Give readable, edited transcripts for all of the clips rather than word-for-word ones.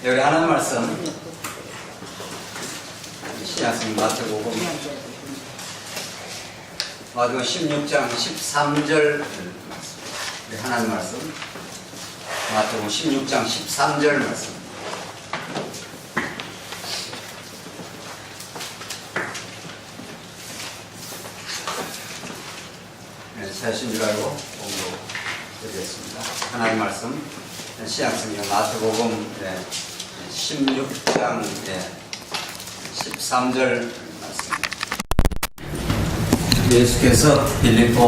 여기 하나님 말씀 신약성 마태복음 16장 13절 말씀. 하나님 말씀 마태복음 16장 13절 말씀. 사신 줄 알고 공부드리겠습니다. 하나님 말씀 신약성경 마태복음 16장 13절 말씀. 예수께서 빌립보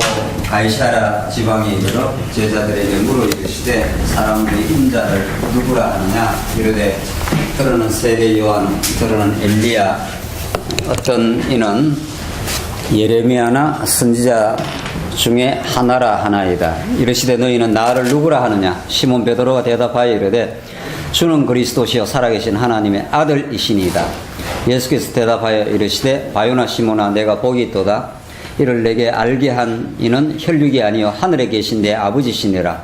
가이사랴 지방에 이르러 제자들에게 물어 이르시되 사람들이 인자를 누구라 하느냐 이르되 들어는 세례 요한, 들어는 엘리야, 어떤 이는 예레미야나 선지자 중에 하나라 하나이다. 이르시되 너희는 나를 누구라 하느냐. 시몬 베드로가 대답하여 이르되 주는 그리스도시요 살아계신 하나님의 아들이시니이다. 예수께서 대답하여 이르시되 바요나 시몬아 내가 복이 있도다. 이를 내게 알게 한 이는 혈육이 아니요 하늘에 계신 내 아버지시니라.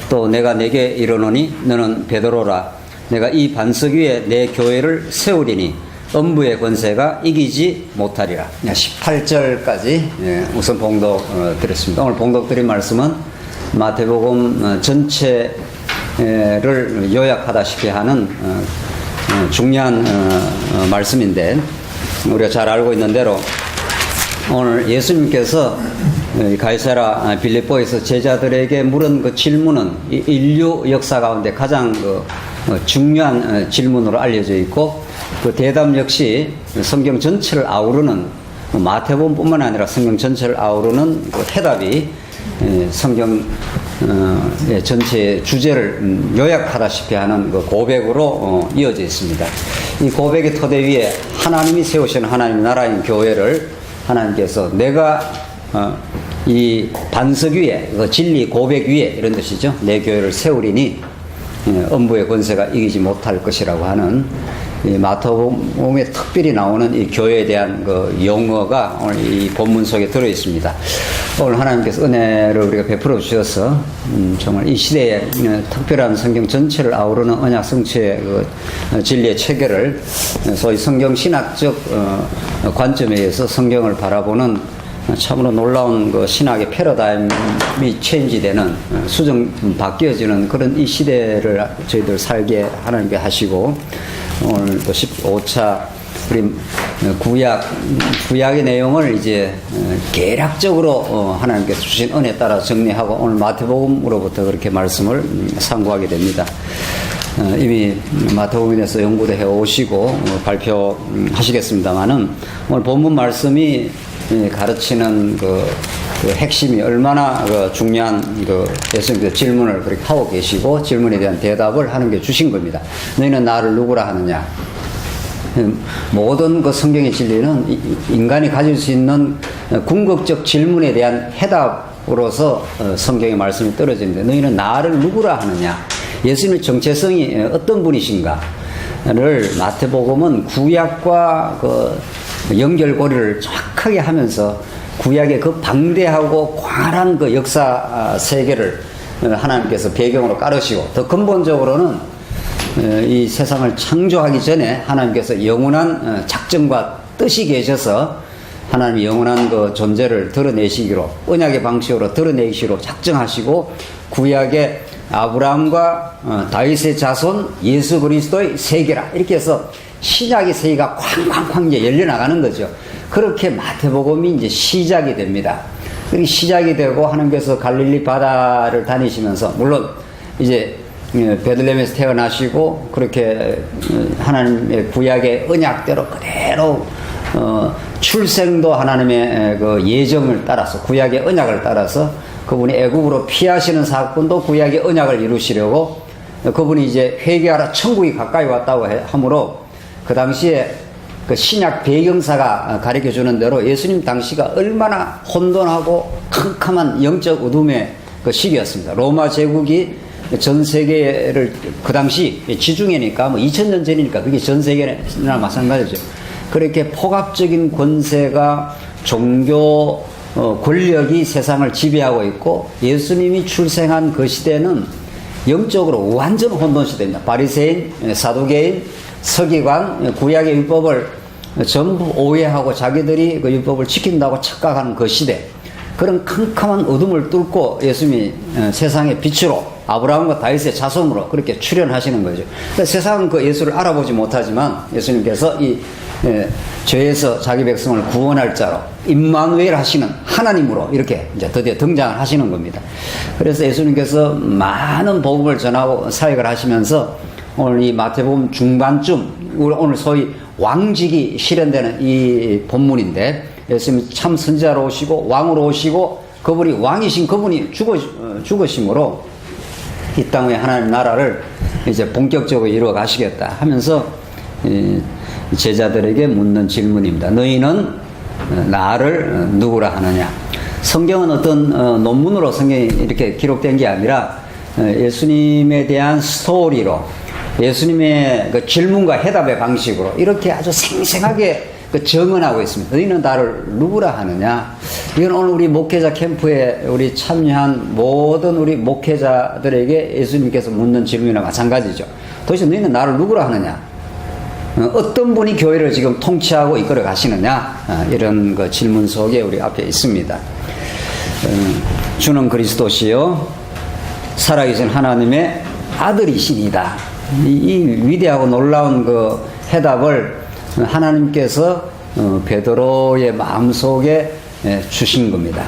또 내가 내게 이르노니 너는 베드로라. 내가 이 반석 위에 내 교회를 세우리니 음부의 권세가 이기지 못하리라. 18절까지 우선 봉독 드렸습니다. 오늘 봉독 드린 말씀은 마태복음 전체를 요약하다시피 하는 중요한 말씀인데, 우리가 잘 알고 있는 대로 오늘 예수님께서 가이사랴 빌립보에서 제자들에게 물은 그 질문은 인류 역사 가운데 가장 중요한 질문으로 알려져 있고, 그 대답 역시 성경 전체를 아우르는, 마태복음뿐만 아니라 성경 전체를 아우르는 그 해답이 성경 전체 주제를 요약하다시피 하는 그 고백으로 이어져 있습니다. 이 고백의 토대 위에 하나님이 세우신 하나님 나라인 교회를 하나님께서 내가 이 반석 위에, 그 진리 고백 위에, 이런 뜻이죠. 내 교회를 세우리니 음부의 권세가 이기지 못할 것이라고 하는 이 마태복음에 특별히 나오는 이 교회에 대한 그 용어가 오늘 이 본문 속에 들어 있습니다. 오늘 하나님께서 은혜를 우리가 베풀어 주셔서 정말 이 시대에 특별한 성경 전체를 아우르는 언약 성취의 그 진리의 체계를 소위 성경 신학적 관점에 의해서 성경을 바라보는 참으로 놀라운 그 신학의 패러다임이 체인지되는, 수정 바뀌어지는 그런 이 시대를 저희들 살게 하나님께 하시고, 오늘 또 15차 우리 구약의 내용을 이제 개략적으로 하나님께서 주신 은혜에 따라 정리하고 오늘 마태복음으로부터 그렇게 말씀을 상고하게 됩니다. 이미 마태복음에 대해서 연구도 해 오시고 발표하시겠습니다만은 오늘 본문 말씀이 가르치는 그 핵심이 얼마나 중요한 예수님께서 질문을 그렇게 하고 계시고 질문에 대한 대답을 하는 게 주신 겁니다. 너희는 나를 누구라 하느냐. 모든 그 성경의 진리는 인간이 가질 수 있는 궁극적 질문에 대한 해답으로서 성경의 말씀이 떨어지는데, 너희는 나를 누구라 하느냐. 예수님의 정체성이 어떤 분이신가를 마태복음은 구약과 그 연결고리를 정확하게 하면서 구약의 그 방대하고 광활한 그 역사 세계를 하나님께서 배경으로 깔으시고, 더 근본적으로는 이 세상을 창조하기 전에 하나님께서 영원한 작정과 뜻이 계셔서 하나님이 영원한 그 존재를 드러내시기로, 언약의 방식으로 드러내시기로 작정하시고, 구약의 아브라함과 다윗의 자손 예수 그리스도의 세계라, 이렇게 해서 신약의 세계가 쾅쾅쾅 이제 열려나가는 거죠. 그렇게 마태복음이 이제 시작이 됩니다. 그렇게 시작이 되고 하나님께서 갈릴리 바다를 다니시면서, 물론 이제 베들레헴에서 태어나시고 그렇게 하나님의 구약의 언약대로 그대로 출생도 하나님의 그 예정을 따라서, 구약의 언약을 따라서 그분이 애국으로 피하시는 사건도 구약의 언약을 이루시려고, 그분이 이제 회개하라 천국이 가까이 왔다고 하므로 그 당시에 그 신약 배경사가 가르쳐주는 대로 예수님 당시가 얼마나 혼돈하고 캄캄한 영적 어둠의 그 시기였습니다. 로마 제국이 전 세계를 그 당시 지중해니까 2000년 전이니까 그게 전 세계나 마찬가지죠. 그렇게 포괄적인 권세가, 종교 권력이 세상을 지배하고 있고, 예수님이 출생한 그 시대는 영적으로 완전 혼돈시대입니다. 바리새인, 사두개인, 서기관, 구약의 율법을 전부 오해하고 자기들이 그 율법을 지킨다고 착각하는 그 시대, 그런 캄캄한 어둠을 뚫고 예수님이 세상의 빛으로 아브라함과 다윗의 자손으로 그렇게 출현하시는 거죠. 그러니까 세상은 그 예수를 알아보지 못하지만 예수님께서 이 죄에서 자기 백성을 구원할 자로 임마누엘 하시는 하나님으로 이렇게 이제 드디어 등장을 하시는 겁니다. 그래서 예수님께서 많은 복음을 전하고 사역을 하시면서 오늘 이 마태복음 중반쯤, 오늘 소위 왕직이 실현되는 이 본문인데, 예수님이 참 선지자로 오시고 왕으로 오시고 그분이 왕이신 그분이 죽으심으로 이 땅의 하나님 나라를 이제 본격적으로 이루어 가시겠다 하면서 제자들에게 묻는 질문입니다. 너희는 나를 누구라 하느냐? 성경은 어떤 논문으로 성경이 이렇게 기록된 게 아니라 예수님에 대한 스토리로, 예수님의 그 질문과 해답의 방식으로 이렇게 아주 생생하게 정언하고 있습니다. 너희는 나를 누구라 하느냐? 이건 오늘 우리 목회자 캠프에 우리 참여한 모든 우리 목회자들에게 예수님께서 묻는 질문이나 마찬가지죠. 도대체 너희는 나를 누구라 하느냐? 어떤 분이 교회를 지금 통치하고 이끌어 가시느냐? 이런 그 질문 속에 우리 앞에 있습니다. 주는 그리스도시요 살아계신 하나님의 아들이시니다. 이 위대하고 놀라운 그 해답을 하나님께서 베드로의 마음속에 주신 겁니다.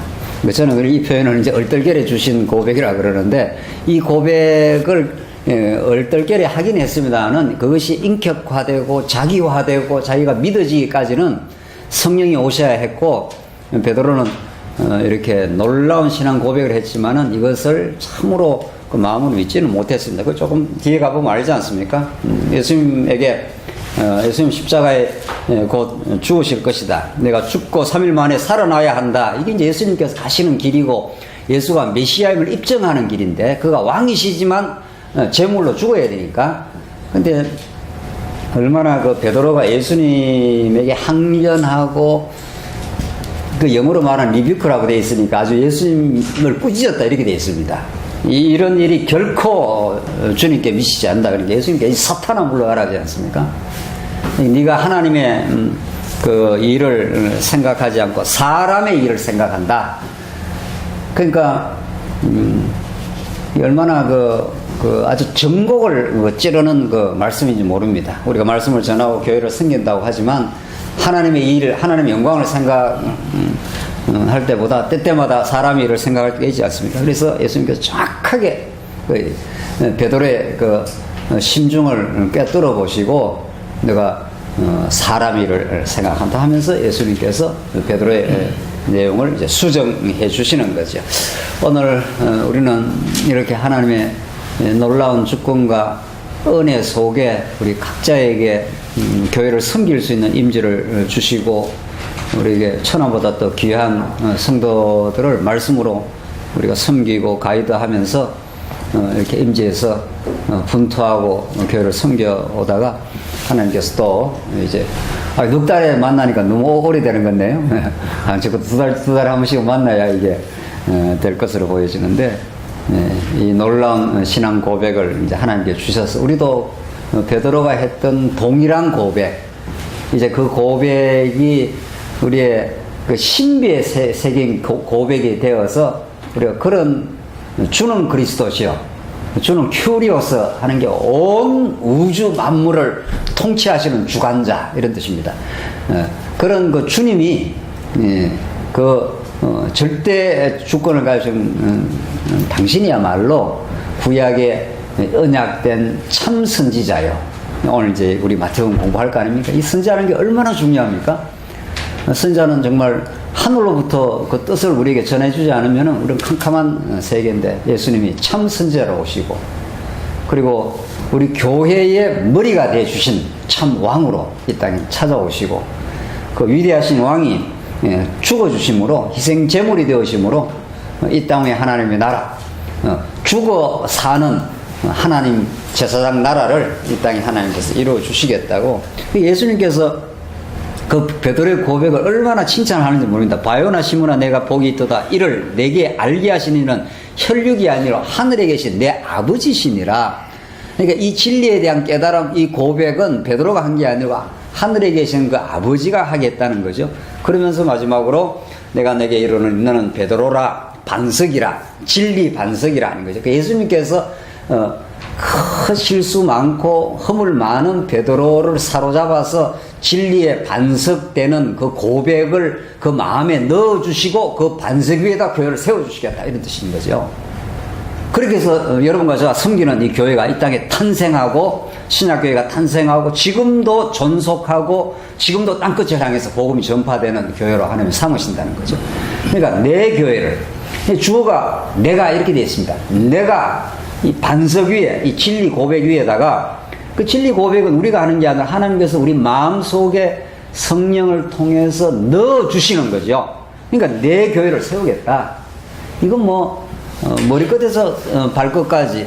저는 이 표현을 이제 얼떨결에 주신 고백이라 그러는데, 이 고백을 얼떨결에 하긴 했습니다는 그것이 인격화되고 자기화되고 자기가 믿어지기까지는 성령이 오셔야 했고, 베드로는 이렇게 놀라운 신앙 고백을 했지만은 이것을 참으로 그 마음으로 믿지는 못했습니다. 그 조금 뒤에 가보면 알지 않습니까? 예수님에게 예수님 십자가에 곧 죽으실 것이다. 내가 죽고 3일 만에 살아나야 한다. 이게 이제 예수님께서 가시는 길이고 예수가 메시아임을 입증하는 길인데, 그가 왕이시지만 제물로 죽어야 되니까. 근데 얼마나 그 베드로가 예수님에게 항변하고, 그 영어로 말하는 리뷰크라고 되어 있으니까 아주 예수님을 꾸짖었다 이렇게 되어 있습니다. 이런 일이 결코 주님께 미치지 않는다. 그러니까 예수님께 사탄아 물러가라 하지 않습니까? 네가 하나님의 그 일을 생각하지 않고 사람의 일을 생각한다. 그러니까 얼마나 그 아주 정곡을 찌르는 그 말씀인지 모릅니다. 우리가 말씀을 전하고 교회를 섬긴다고 하지만 하나님의 일을, 하나님의 영광을 생각할 때보다 때때마다 사람의 일을 생각할 때가 있지 않습니까? 그래서 예수님께서 정확하게 베드로의 그 심중을 꿰뚫어 보시고, 내가 사람 일을 생각한다 하면서 예수님께서 베드로의 내용을 이제 수정해 주시는 거죠. 오늘 우리는 이렇게 하나님의 놀라운 주권과 은혜 속에 우리 각자에게 교회를 섬길 수 있는 임재를 주시고, 우리에게 천하보다 더 귀한 성도들을 말씀으로 우리가 섬기고 가이드하면서 이렇게 임재해서 분투하고 교회를 섬겨오다가 하나님께서 또 이제 넉 달에 만나니까 너무 오래되는 건데요. 적어도 두 달에 한 번씩 만나야 이게 될 것으로 보여지는데, 이 놀라운 신앙 고백을 이제 하나님께 주셔서 우리도 베드로가 했던 동일한 고백, 이제 그 고백이 우리의 그 신비의 새긴 고백이 되어서 우리가 그런 주는 그리스도시요 주는 큐리오스 하는 게 온 우주 만물을 통치하시는 주관자 이런 뜻입니다. 그런 그 주님이 절대 주권을 가진 당신이야말로 구약의 언약된 참 선지자요. 오늘 이제 우리 마태복음 공부할 거 아닙니까? 이 선지자라는 게 얼마나 중요합니까? 선지자는 정말 하늘로부터 그 뜻을 우리에게 전해주지 않으면 우리는 캄캄한 세계인데, 예수님이 참 선지자로 오시고, 그리고 우리 교회의 머리가 되어주신 참 왕으로 이 땅에 찾아오시고, 그 위대하신 왕이 죽어주심으로, 희생제물이 되어심으로 이 땅의 하나님의 나라, 죽어 사는 하나님 제사장 나라를 이 땅에 하나님께서 이루어 주시겠다고, 예수님께서 그 베드로의 고백을 얼마나 칭찬하는지 모릅니다. 바요나 시므나 내가 복이 있도다. 이를 내게 알게 하신 이는 혈육이 아니라 하늘에 계신 내 아버지시니라. 그러니까 이 진리에 대한 깨달음, 이 고백은 베드로가 한 게 아니고 하늘에 계신 그 아버지가 하겠다는 거죠. 그러면서 마지막으로 내가 내게 이르는 너는 베드로라, 반석이라, 진리 반석이라 하는 거죠. 예수님께서 큰 실수 많고 허물 많은 베드로를 사로잡아서 진리의 반석되는 그 고백을 그 마음에 넣어주시고 그 반석 위에다 교회를 세워주시겠다, 이런 뜻인 거죠. 그렇게 해서 여러분과 저와 섬기는 이 교회가 이 땅에 탄생하고 신약교회가 탄생하고 지금도 존속하고 지금도 땅끝을 향해서 복음이 전파되는 교회로 하나님이 삼으신다는 거죠. 그러니까 내 교회를, 주어가 내가 이렇게 되어 있습니다. 내가 이 반석 위에, 이 진리 고백 위에다가, 그 진리 고백은 우리가 하는 게 아니라 하나님께서 우리 마음 속에 성령을 통해서 넣어주시는 거죠. 그러니까 내 교회를 세우겠다. 이건 머리끝에서 발끝까지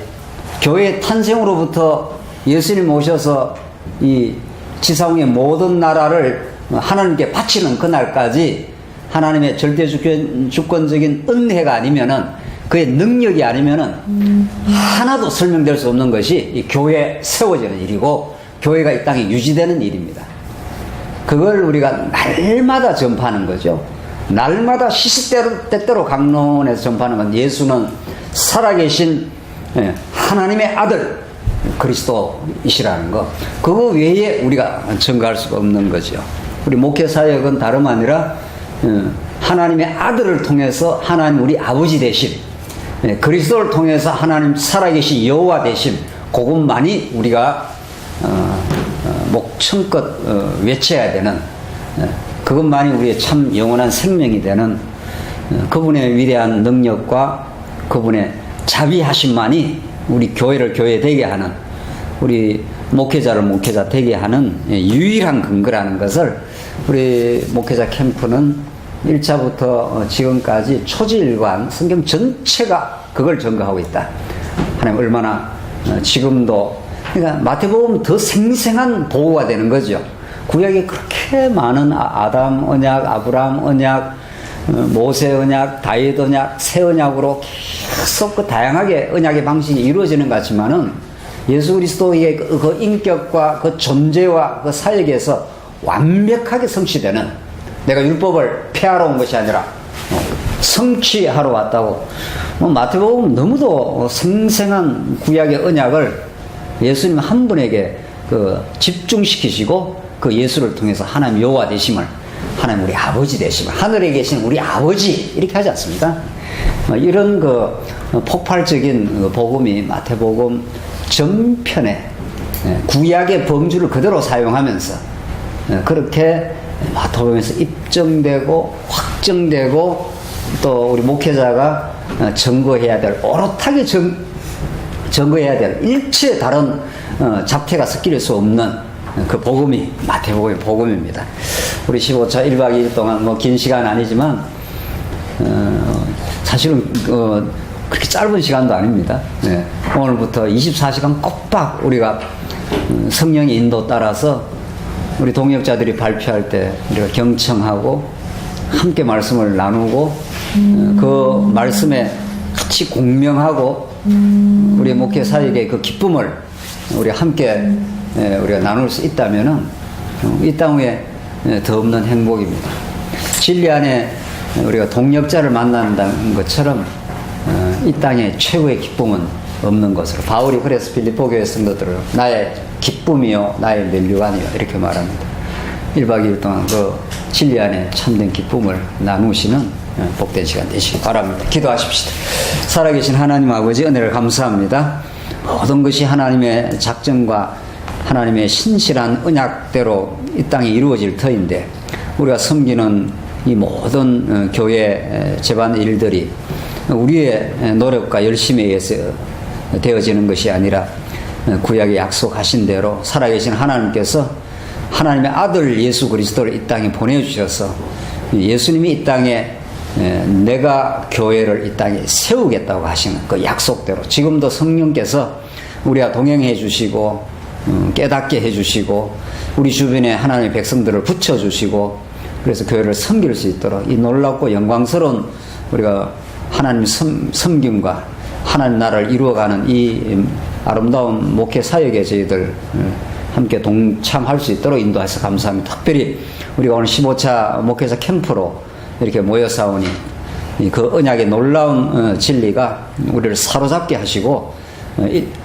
교회의 탄생으로부터 예수님 오셔서 이 지상의 모든 나라를 하나님께 바치는 그날까지 하나님의 절대 주권적인 은혜가 아니면은, 그의 능력이 아니면은 하나도 설명될 수 없는 것이 이 교회에 세워지는 일이고 교회가 이 땅에 유지되는 일입니다. 그걸 우리가 날마다 전파하는 거죠. 날마다 시시때때로 강론에서 전파하는 건 예수는 살아계신 하나님의 아들 그리스도이시라는 거, 그거 외에 우리가 증거할 수가 없는 거죠. 우리 목회 사역은 다름 아니라 하나님의 아들을 통해서 하나님 우리 아버지 되심, 그리스도를 통해서 하나님 살아계신 여호와 되심, 그것만이 우리가 목청껏 외쳐야 되는, 그것만이 우리의 참 영원한 생명이 되는 그분의 위대한 능력과 그분의 자비하심만이 우리 교회를 교회 되게 하는, 우리 목회자를 목회자 되게 하는 유일한 근거라는 것을 우리 목회자 캠프는 1차부터 지금까지 초지일관 성경 전체가 그걸 증거하고 있다. 하나님 얼마나 지금도, 그러니까 마태복음 더 생생한 보호가 되는 거죠. 구약에 그렇게 많은 아담 언약, 아브라함 언약, 모세 언약, 다윗 언약, 새 언약으로 계속 그 다양하게 언약의 방식이 이루어지는 것 같지만은 예수 그리스도의 그 인격과 그 존재와 그 사역에서 완벽하게 성취되는, 내가 율법을 폐하러 온 것이 아니라 성취하러 왔다고, 마태복음 너무도 생생한 구약의 언약을 예수님 한 분에게 집중시키시고 그 예수를 통해서 하나님 여호와 되심을, 하나님 우리 아버지 되심을, 하늘에 계신 우리 아버지 이렇게 하지 않습니까? 이런 폭발적인 복음이 마태복음 전편에 구약의 범주를 그대로 사용하면서 그렇게 마태복음에서 입증되고 확정되고, 또 우리 목회자가 증거해야 될, 오롯하게 증거해야 될 일체 다른 잡태가 섞일 수 없는 그 복음이 마태복음의 복음입니다. 우리 15차 1박 2일 동안 긴 시간 아니지만 사실은 그렇게 짧은 시간도 아닙니다. 오늘부터 24시간 꼬박 우리가 성령의 인도 따라서 우리 동역자들이 발표할 때 우리가 경청하고 함께 말씀을 나누고 그 말씀에 같이 공명하고 우리 목회 사역의 그 기쁨을 우리 함께 우리가 나눌 수 있다면은 이 땅 위에 더 없는 행복입니다. 진리 안에 우리가 동역자를 만난다는 것처럼 이 땅에 최고의 기쁨은 없는 것으로, 바울이 그래서 빌립보 교회 성도들을 나의 기쁨이요 나의 면류관이요 이렇게 말합니다. 1박 2일 동안 그 진리 안에 참된 기쁨을 나누시는 복된 시간 되시기 바랍니다. 기도하십시다. 살아계신 하나님 아버지, 은혜를 감사합니다. 모든 것이 하나님의 작정과 하나님의 신실한 언약대로 이 땅에 이루어질 터인데, 우리가 섬기는 이 모든 교회 재반 일들이 우리의 노력과 열심에 의해서 되어지는 것이 아니라 구약에 약속하신 대로 살아계신 하나님께서 하나님의 아들 예수 그리스도를 이 땅에 보내주셔서 예수님이 이 땅에 내가 교회를 이 땅에 세우겠다고 하시는 그 약속대로 지금도 성령께서 우리와 동행해 주시고 깨닫게 해 주시고 우리 주변에 하나님의 백성들을 붙여 주시고, 그래서 교회를 섬길 수 있도록 이 놀랍고 영광스러운 우리가 하나님 섬김과 하나님 나라를 이루어가는 이 아름다운 목회 사역에 저희들 함께 동참할 수 있도록 인도해서 감사합니다. 특별히 우리가 오늘 15차 목회자 캠프로 이렇게 모여 싸우니 그 언약의 놀라운 진리가 우리를 사로잡게 하시고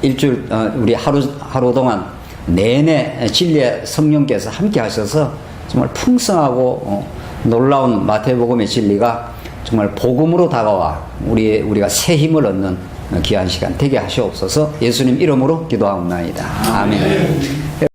일주일 우리 하루 동안 내내 진리의 성령께서 함께 하셔서 정말 풍성하고 놀라운 마태복음의 진리가 정말 복음으로 다가와 우리가 새 힘을 얻는 귀한 시간 되게 하시옵소서. 예수님 이름으로 기도하옵나이다. 아멘.